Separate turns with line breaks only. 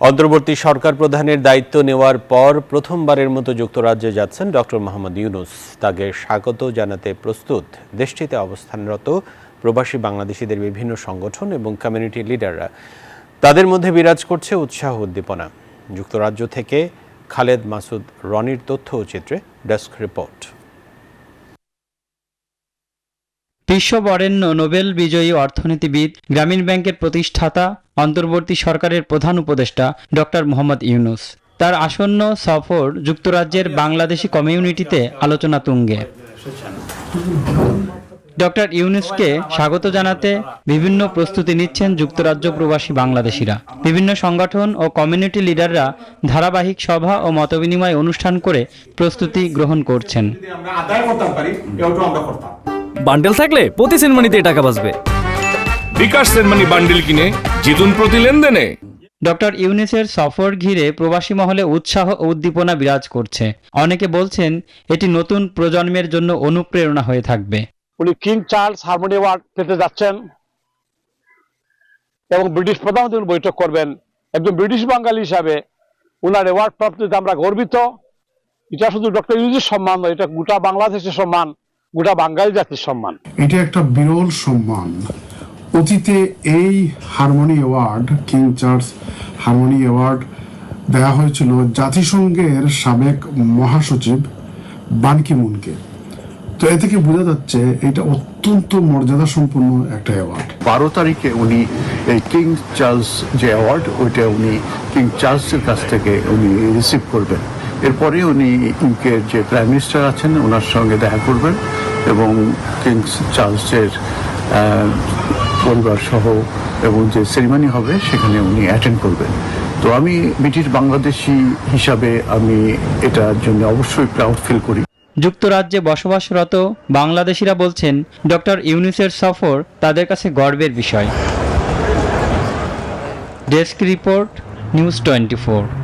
অন্তর্বর্তী সরকার প্রধানের দায়িত্ব নেওয়ার পর প্রথমবারের মতো যুক্তরাজ্যে যাচ্ছেন ডক্টর মোহাম্মদ ইউনূস। তাকে স্বাগত জানাতে প্রস্তুত দেশটিতে অবস্থানরত প্রবাসী বাংলাদেশিদের বিভিন্ন সংগঠন এবং কমিউনিটি লিডাররা। তাদের মধ্যে বিরাজ করছে উৎসাহ উদ্দীপনা। যুক্তরাজ্য থেকে খালেদ মাসুদ রনির তথ্য ও চিত্রে ডেস্ক রিপোর্ট।
বিশ্ববরেণ্য নোবেল বিজয়ী অর্থনীতিবিদ, গ্রামীণ ব্যাংকের প্রতিষ্ঠাতা, অন্তর্বর্তী সরকারের প্রধান উপদেষ্টা ডক্টর মোহাম্মদ ইউনূস। তার আসন্ন সফর যুক্তরাজ্যের বাংলাদেশি কমিউনিটিতে আলোচনা তুঙ্গে। ডক্টর ইউনূসকে স্বাগত জানাতে বিভিন্ন প্রস্তুতি নিচ্ছেন যুক্তরাজ্য প্রবাসী বাংলাদেশিরা। বিভিন্ন সংগঠন ও কমিউনিটি লিডাররা ধারাবাহিক সভা ও মতবিনিময় অনুষ্ঠান করে প্রস্তুতি গ্রহণ করছেন।
বান্ডেল থাকলে প্রতি সেনমানিতে টাকা বাঁচবে।
বিকাশ সেনমানি বান্ডেল কিনে জিতুন প্রতি লেনদেনে।
ডক্টর ইউনূসের সফর ঘিরে প্রবাসী মহলে উৎসাহ ও উদ্দীপনা বিরাজ করছে। অনেকে বলছেন এটি নতুন প্রজন্মের জন্য অনুপ্রেরণা হয়ে থাকবে।
উনি কিং চার্লস হারমোনি অ্যাওয়ার্ড পেতে যাচ্ছেন এবং ব্রিটিশ প্রধানমন্ত্রী বৈঠক করবেন। একজন ব্রিটিশ বাঙালি হিসাবে উনার অ্যাওয়ার্ড প্রাপ্তিতে আমরা গর্বিত। এটা শুধু ডক্টর ইউনূসের সম্মান নয়, এটা গোটা বাংলাদেশের সম্মান, গোটা বাঙালি জাতির সম্মান।
এটা একটা বিরল সম্মান। অতীতে এই harmony award, king Charles harmony award দেওয়া হয়েছিল জাতিসংঘের সাবেক মহাসচিব বান কি মুনকে। তো এ থেকে বোঝা যাচ্ছে এটা অত্যন্ত মর্যাদা সম্পন্ন একটা অ্যাওয়ার্ড।
12 তারিখে উনি এই কিং চার্লস যে অ্যাওয়ার্ড, ওইটা উনি কিং চার্লসের কাছ থেকে উনি রিসিভ করবেন। এরপরে উনি ইউকের যে প্রাইম মিনিস্টার আছেন ওনার সঙ্গে দেখা করবেন এবং কিং চার্লসের পরিবার সহ এবং যে সেরিমনি হবে সেখানে উনি অ্যাটেন্ড করবেন। তো আমি ব্রিটিশ বাংলাদেশি হিসাবে আমি এটার জন্য অবশ্যই প্রাউড ফিল করি।
যুক্তরাজ্যে বসবাসরত বাংলাদেশিরা বলছেন ডক্টর ইউনূসের সফর তাদের কাছে গর্বের বিষয়। Desk report, news 24।